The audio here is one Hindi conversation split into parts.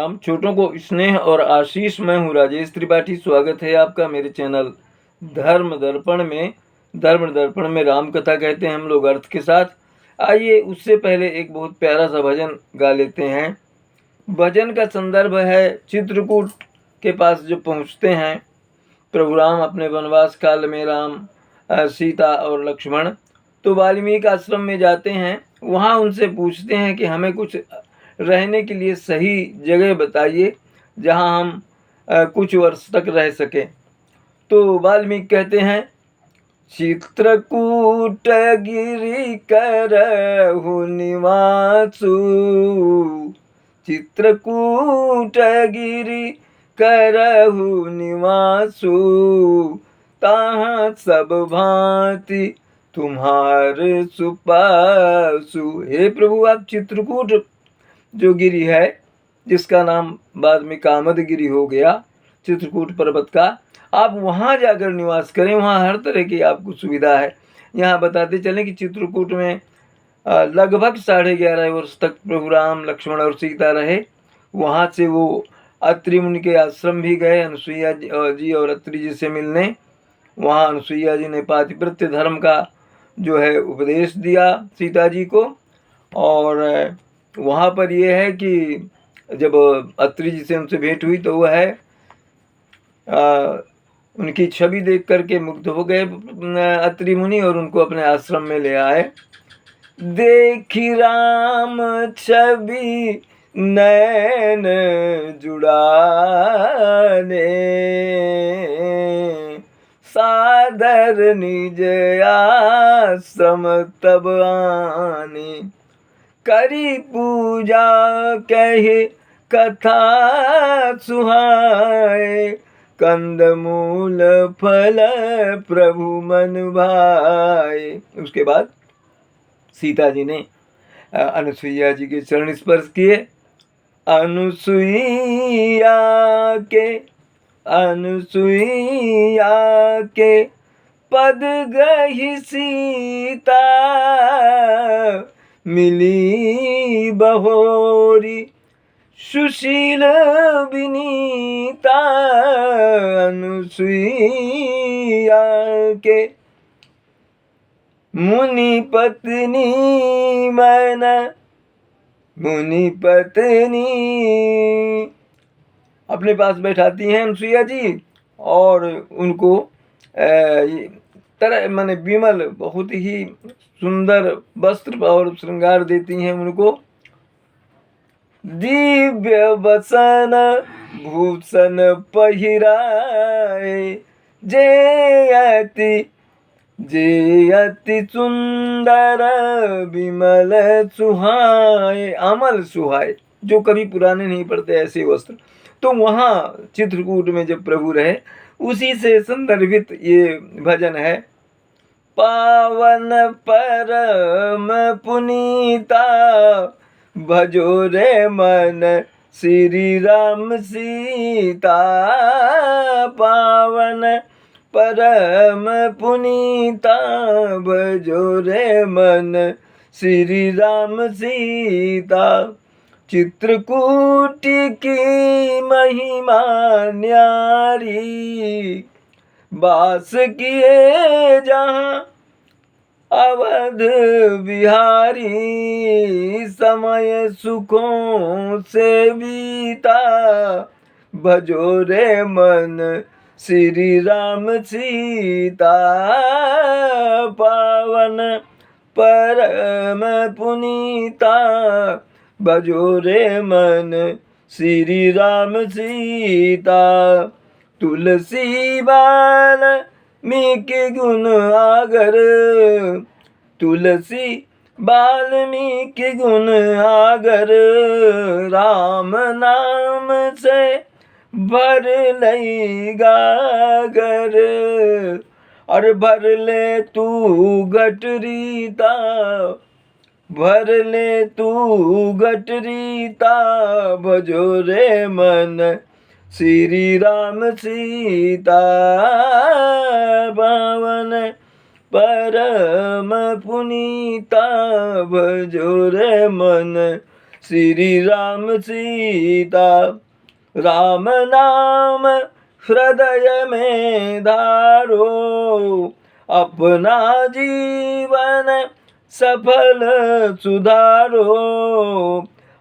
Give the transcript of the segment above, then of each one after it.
राम। छोटों को स्नेह और आशीष। मैं हूँ राजेश त्रिपाठी। स्वागत है आपका मेरे चैनल धर्म दर्पण में। धर्म दर्पण में राम कथा कहते हैं हम लोग अर्थ के साथ। आइए उससे पहले एक बहुत प्यारा सा भजन गा लेते हैं। भजन का संदर्भ है चित्रकूट के पास जो पहुँचते हैं प्रभु राम अपने वनवास काल में, राम सीता और लक्ष्मण, तो वाल्मीकि आश्रम में जाते हैं। वहाँ उनसे पूछते हैं कि हमें कुछ रहने के लिए सही जगह बताइए जहाँ हम कुछ वर्ष तक रह सकें। तो वाल्मीकि कहते हैं, चित्रकूट गिरि करहु निवासु, चित्रकूट गिरि करहु निवासु, ताहाँ सब भांति तुम्हार सुपासु। हे प्रभु, आप चित्रकूट जो गिरी है, जिसका नाम बाद में कामदगिरी हो गया, चित्रकूट पर्वत का, आप वहाँ जाकर निवास करें। वहाँ हर तरह की आपको सुविधा है। यहाँ बताते चलें कि चित्रकूट में लगभग 11.5 वर्ष तक प्रभु राम, लक्ष्मण और सीता रहे। वहाँ से वो अत्रि मुनि के आश्रम भी गए, अनुसुईया जी और अत्रि जी से मिलने। वहाँ अनुसुईया जी ने पातिव्रत्य धर्म का जो है उपदेश दिया सीता जी को। और वहाँ पर ये है कि जब अत्रि जी से उनसे भेंट हुई तो वह है उनकी छवि देख करके मुग्ध हो गए अत्रि मुनि और उनको अपने आश्रम में ले आए। देखी राम छवि नैन जुड़ाने, सादर निज आश्रम तब आने, करी पूजा कहे कथा सुहाए, कंद मूल फल प्रभु मन भाए। उसके बाद सीता जी ने अनुसुईया जी के चरण स्पर्श किए। अनुसुईया के पद गही सीता, मिली बहोरी सुशील विनीता। अनुसुईया के मुनि पत्नी अपने पास बैठाती हैं अनुसुईया जी और उनको तरह माने विमल बहुत ही सुंदर वस्त्र और श्रृंगार देती हैं उनको। दिव्य वसन भूषण पहिराए, जे अति सुंदर विमल सुहाए, अमल सुहाए, जो कभी पुराने नहीं पड़ते ऐसे वस्त्र। तो वहाँ चित्रकूट में जब प्रभु रहे, उसी से संदर्भित ये भजन है। पावन परम पुनीता, भजो रे मन श्री राम सीता। पावन परम पुनीता, भजो रे मन श्री राम सीता। चित्रकूट की महिमा न्यारी, वास किए जहाँ अवध बिहारी। समय सुखों से बीता, भजो रे मन श्री राम सीता। पावन परम पुनीता, भजो रे मन श्री राम सीता। तुलसी वाल्मीकि गुण आगर, तुलसी वाल्मीकि गुण आगर। राम नाम से भर लई गागर, और भर ले तू गठरीता, भर ले तू गठरीता। भजो रे मन श्री राम सीता। पावन परम पुनीता, भजो रे मन श्री राम सीता। राम नाम हृदय में धारो, अपना जीवन सफल सुधारो।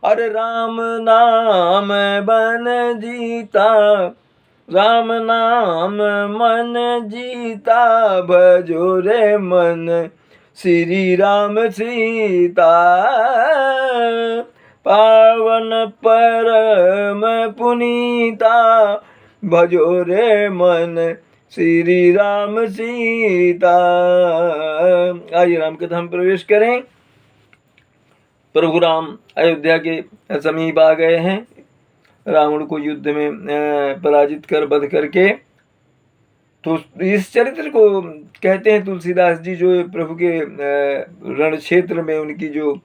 अरे राम नाम बन जीता, राम नाम मन जीता, भजो रे मन श्री राम सीता। पावन परम पुनीता, भजो रे मन श्री राम सीता। आइए राम कथा में प्रवेश करें। प्रभु राम अयोध्या के समीप आ गए हैं, रावण को युद्ध में पराजित कर वध करके। तो इस चरित्र को कहते हैं तुलसीदास जी, जो प्रभु के रण क्षेत्र में उनकी जो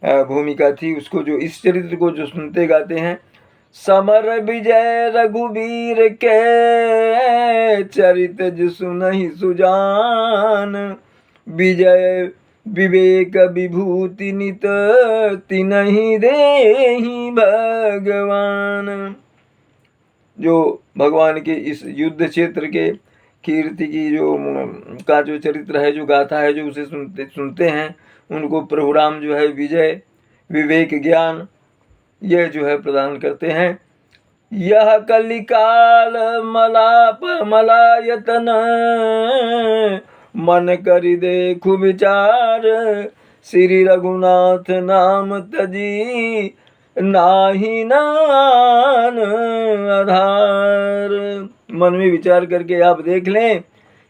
भूमिका थी, उसको जो इस चरित्र को जो सुनते गाते हैं। समर विजय रघुवीर के, चरित जो सुनहि सुजान, विजय विवेक विभूति नित, तिनहि देहि भगवान। जो भगवान के इस युद्ध क्षेत्र के कीर्ति की जो चरित्र है, जो गाथा है, जो उसे सुनते हैं, उनको प्रभु राम जो है विजय विवेक ज्ञान यह जो है प्रदान करते हैं। यह कलिकाल मलाप मलायतन, मन करि देखु विचार, श्री रघुनाथ नाम तजी, नाही नान आधार। मन में विचार करके आप देख लें,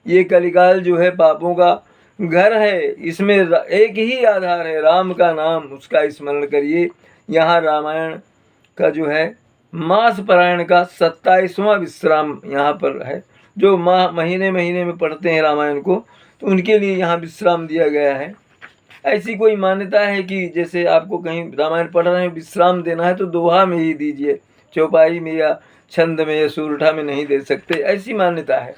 ये कलिकाल जो है पापों का घर है, इसमें एक ही आधार है, राम का नाम, उसका स्मरण करिए। यहाँ रामायण का जो है मास पारायण का 27वां विश्राम यहाँ पर है। जो महीने महीने में पढ़ते हैं रामायण को, तो उनके लिए यहाँ विश्राम दिया गया है। ऐसी कोई मान्यता है कि जैसे आपको कहीं रामायण पढ़ रहे हैं विश्राम देना है तो दोहा में ही दीजिए, चौपाई में या छंद में या सूरठा में नहीं दे सकते, ऐसी मान्यता है।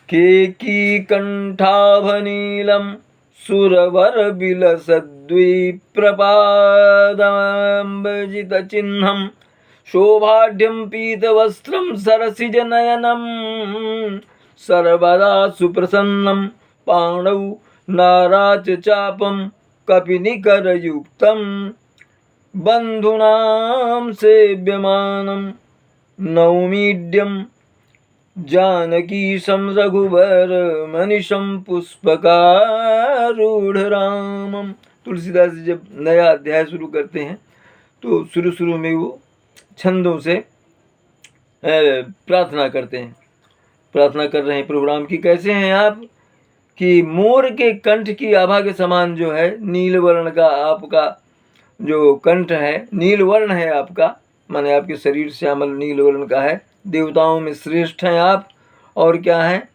केकी कंठाभनीलम सुरवर बिलसद्विप्रपादम्बजित चिह्नम, शोभाढ्यम पीतवस्त्रम सरसिज नयनम, सर्वदा सुप्रसन्नम, पाणौ नाराच चापम कपिनिकरयुक्तम, बंधुनां सेव्यमानं नौमीड्यम, जानकीशं रघुवर मनीषं पुष्पकारूढ़ रामम। तुलसीदास जी जब नया अध्याय शुरू करते हैं तो शुरू में वो छंदों से प्रार्थना करते हैं। प्रार्थना कर रहे हैं प्रभु राम की। कैसे हैं आप कि मोर के कंठ की आभा के समान जो है नील वर्ण का आपका जो कंठ है, नील वर्ण है आपका, माने आपके शरीर श्यामल नील वर्ण का है, देवताओं में श्रेष्ठ हैं आप। और क्या है?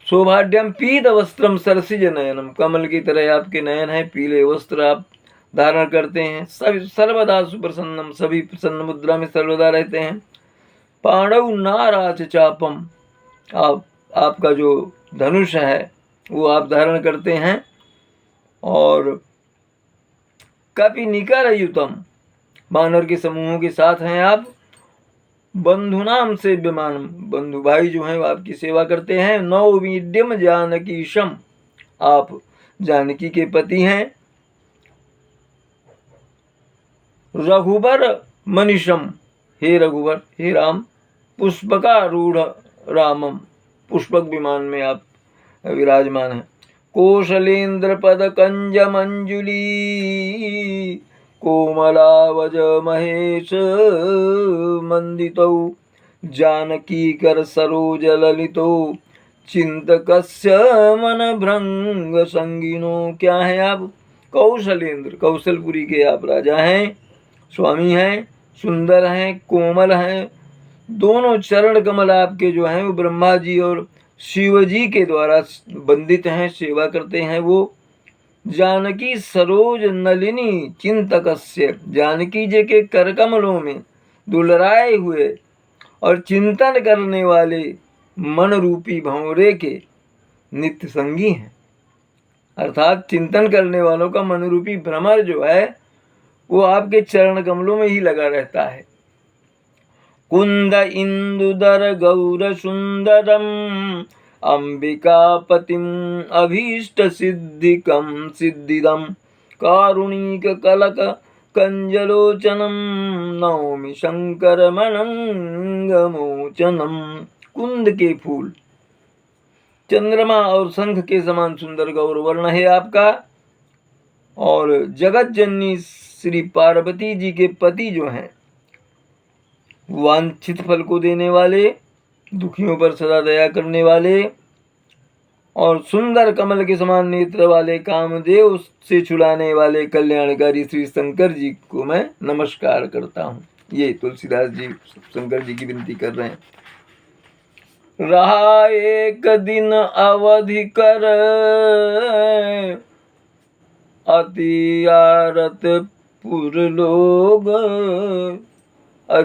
शोभाढ्यम पीत वस्त्रम सरसिज नयनम, कमल की तरह आपके नयन है, पीले वस्त्र आप धारण करते हैं। सर्वदा सुप्रसन्नम, सभी प्रसन्न मुद्रा में सर्वदा रहते हैं। पाणौ नाराच चापम, आपका जो धनुष है वो आप धारण करते हैं। और कपि निकर युतम, वानर के समूहों के साथ हैं आप। बंधुनाम सेव्यमान, बंधु भाई जो हैं वो आपकी सेवा करते हैं। नौमीड्यम जानकीशम, आप जानकी के पति हैं। रघुबर मनीषम, हे रघुवर, हे राम। पुष्पकारूढ़ रामम, पुष्पक विमान में आप विराजमान हैं। कौशलेन्द्र पद कंज मंजुली, कोमलावज महेश मंदितौ, जानकी कर सरोज ललितो, चिंतकस्य मन भृंग संगीनो। क्या है आप? कौशलेन्द्र, कौशलपुरी के आप राजा हैं, स्वामी हैं, सुंदर हैं, कोमल हैं। दोनों चरण कमल आपके जो हैं वो ब्रह्मा जी और शिव जी के द्वारा बंदित हैं, सेवा करते हैं वो। जानकी सरोज नलिनी चिंतकस्य, जानकी जी के करकमलों में दुलराए हुए और चिंतन करने वाले मन रूपी भंवरे के नित्य संगी हैं। अर्थात चिंतन करने वालों का मनरूपी भ्रमर जो है वो आपके चरण कमलों में ही लगा रहता है। कुंद इंदुदर गौर सुंदरम अंबिकापतिम अभीष्ट सिद्धिकम सिद्धिदम कारुणिक कलक कंजलोचनम नौमि शंकर मनंगमोचनम। कुंद के फूल, चंद्रमा और शंख के समान सुंदर गौर वर्ण है आपका, और जगत जननी श्री पार्वती जी के पति जो हैं, वांछित फल को देने वाले, दुखियों पर सदा दया करने वाले और सुंदर कमल के समान नेत्र वाले, कामदेव से छुड़ाने वाले कल्याणकारी श्री शंकर जी को मैं नमस्कार करता हूँ। ये तुलसीदास जी शंकर जी की विनती कर रहे हैं। रहा एक दिन अवधि कर अति आरत पुर लोग,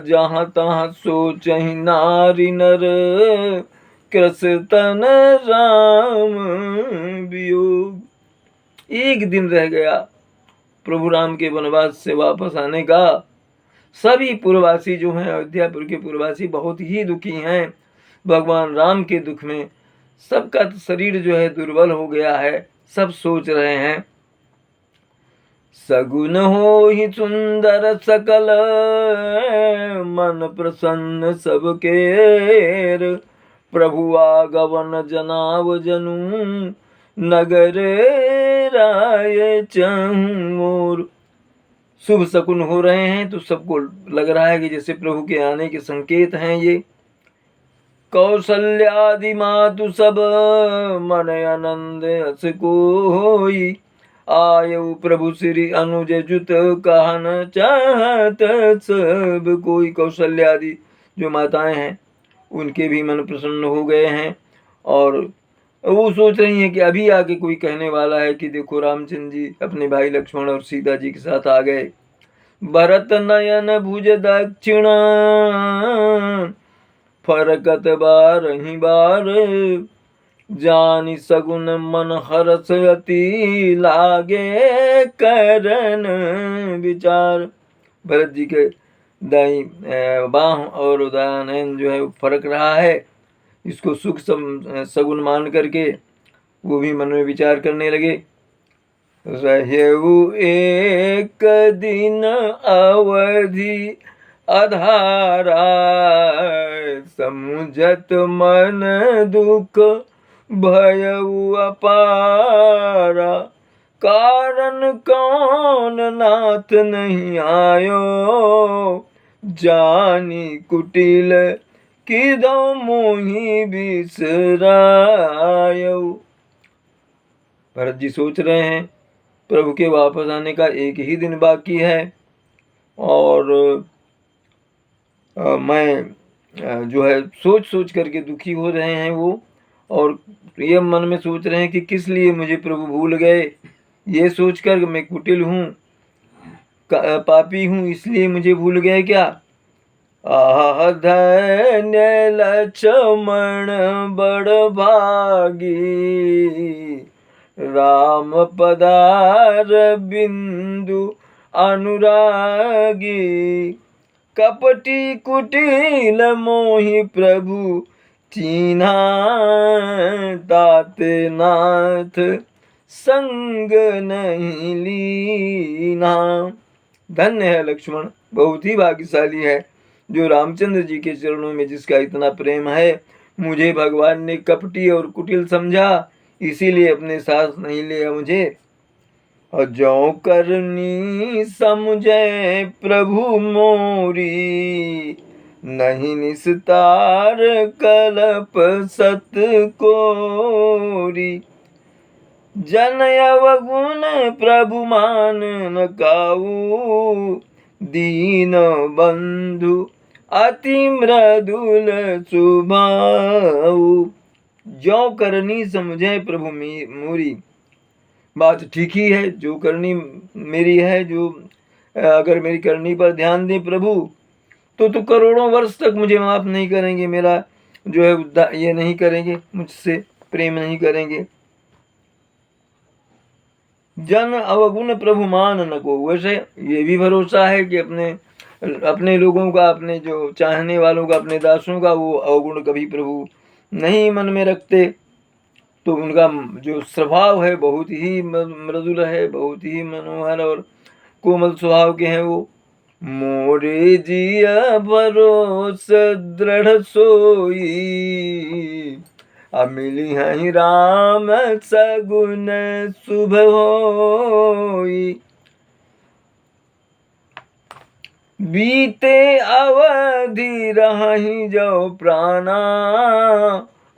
जहाँ तहाँ सोचहि नारी नर कृष्ण राम वियोग। एक दिन रह गया प्रभु राम के वनवास से वापस आने का। सभी पुरवासी जो हैं, अयोध्यापुर के पुरवासी बहुत ही दुखी हैं भगवान राम के दुख में। सबका शरीर जो है दुर्बल हो गया है। सब सोच रहे हैं सगुन हो ही सुंदर सकल मन प्रसन्न सबके, प्रभु आगवन जनाव जनु नगर राय चहुर। शुभ शकुन हो रहे हैं तो सबको लग रहा है कि जैसे प्रभु के आने के संकेत हैं ये। कौशल्यादि मातु सब मन आनंद हस कोई, आयु प्रभु श्री अनुज जुत कहन चाहत सब कोई। कौशल्यादि जो माताएं हैं उनके भी मन प्रसन्न हो गए हैं और वो सोच रही हैं कि अभी आके कोई कहने वाला है कि देखो रामचंद्र जी अपने भाई लक्ष्मण और सीता जी के साथ आ गए। भरत नयन भुज दक्षिण फरकत बार ही बार, जानी सगुन मन हरस अति लागे करन विचार। भरत जी के दाई बाह और दायां जो है फरक रहा है, इसको सुख सगुन मान करके वो भी मन में विचार करने लगे। रहेऊ एक दिन अवधि अधारा, समुझत मन दुख भयऊ अपारा, कारण कौन नाथ नहीं आयो, जानी कुटिल किदो मोहि बिसरायो। भरत जी सोच रहे हैं प्रभु के वापस आने का एक ही दिन बाकी है और मैं जो है सोच सोच करके दुखी हो रहे हैं वो, और ये मन में सोच रहे हैं कि किस लिए मुझे प्रभु भूल गए। ये सोचकर मैं कुटिल हूँ, पापी हूँ, इसलिए मुझे भूल गए क्या। आह धन्य लक्ष्मण बड़ भागी, राम पदार बिंदु अनुरागी, कपटी कुटिल मोहि प्रभु चीन्हा, ताते नाथ संग नहीं लीना। धन्य है लक्ष्मण, बहुत ही भाग्यशाली है जो रामचंद्र जी के चरणों में जिसका इतना प्रेम है। मुझे भगवान ने कपटी और कुटिल समझा, इसीलिए अपने साथ नहीं लिया मुझे। जो करनी समझे प्रभु मोरी, नहीं निस्तार कलप सत कोरी, जन अवगुण प्रभु मान न काऊ, दीन बंधु अति मृदुल सुभाऊ। जो करनी समझे प्रभु मोरी, बात ठीक ही है, जो करनी मेरी है, जो अगर मेरी करनी पर ध्यान दे प्रभु तो करोड़ों वर्ष तक मुझे माफ नहीं करेंगे, मेरा जो है ये नहीं करेंगे, मुझसे प्रेम नहीं करेंगे। जन अवगुण प्रभु मान न को। वैसे ये भी भरोसा है कि अपने अपने लोगों का, अपने जो चाहने वालों का, अपने दासों का वो अवगुण कभी प्रभु नहीं मन में रखते। तो उनका जो स्वभाव है बहुत ही मृदुल है, बहुत ही मनोहर और कोमल स्वभाव के हैं वो। मोरे जिया भरोस दृढ़ सोई, अमिली हई राम सगुन शुभ होई। बीते अवधि रही जो प्राणा,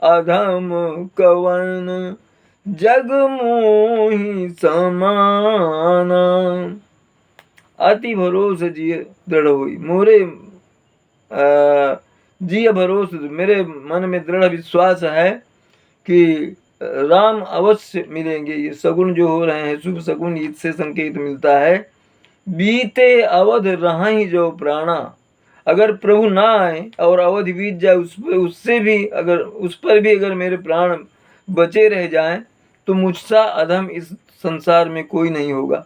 अधम कवन जग मोहि समाना। अति भरोस जिय दृढ़ हुई, मोरे जिय भरोस, मेरे मन में दृढ़ विश्वास है कि राम अवश्य मिलेंगे। ये सगुन जो हो रहे हैं, शुभ सगुन, इससे संकेत मिलता है। बीते अवध रहाई जो प्राणा, अगर प्रभु ना आए और अवधि बीत जाए, उससे भी अगर उस पर भी अगर मेरे प्राण बचे रह जाएं, तो मुझसा अधम इस संसार में कोई नहीं होगा।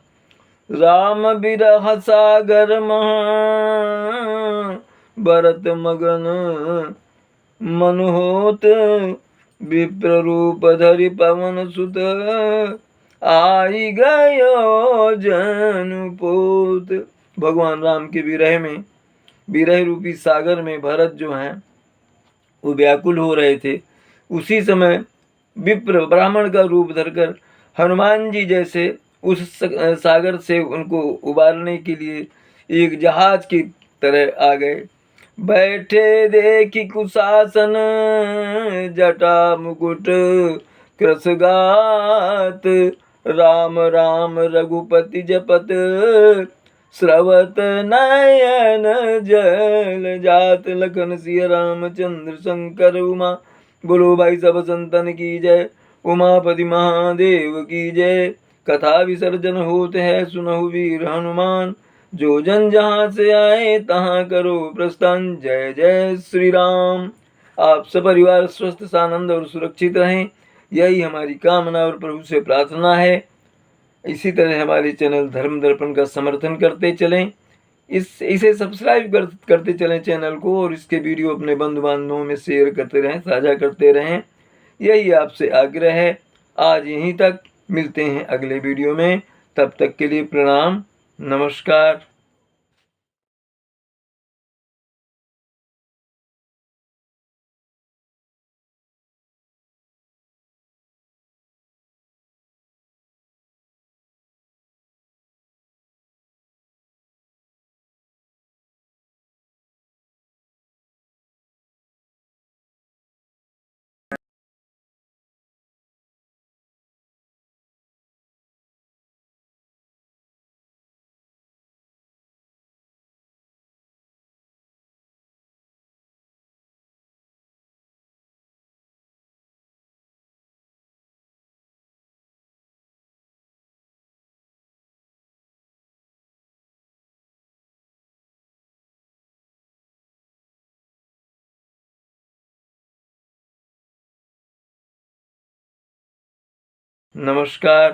राम बिरह सागर महा, भरत मगन मन होत, विप्र रूप धरि पवन सुत, आई गयो जनुपोत। भगवान राम के विरह में, विरह रूपी सागर में भरत जो हैं वो व्याकुल हो रहे थे। उसी समय विप्र ब्राह्मण का रूप धरकर हनुमान जी जैसे उस सागर से उनको उबारने के लिए एक जहाज की तरह आ गए। बैठे देखी कुशासन, जटा मुकुट कृसगात, राम राम रघुपति जपत, स्रवत नयन जल जात। लखन सिया रामचंद्र शंकर उमा, बोलो भाई सब संतन की जय। उमापति महादेव की जय। कथा विसर्जन होते है सुनहु वीर हनुमान, जो जन जहाँ से आए तहाँ करो प्रस्थान। जय जय श्री राम। आप सपरिवार स्वस्थ सानंद और सुरक्षित रहें, यही हमारी कामना और प्रभु से प्रार्थना है। इसी तरह हमारे चैनल धर्म दर्पण का समर्थन करते चलें, इसे सब्सक्राइब करते चलें चैनल को, और इसके वीडियो अपने बंधु बांधवों में शेयर करते रहें, साझा करते रहें, यही आपसे आग्रह है। आज यहीं तक, मिलते हैं अगले वीडियो में। तब तक के लिए प्रणाम, नमस्कार। नमस्कार।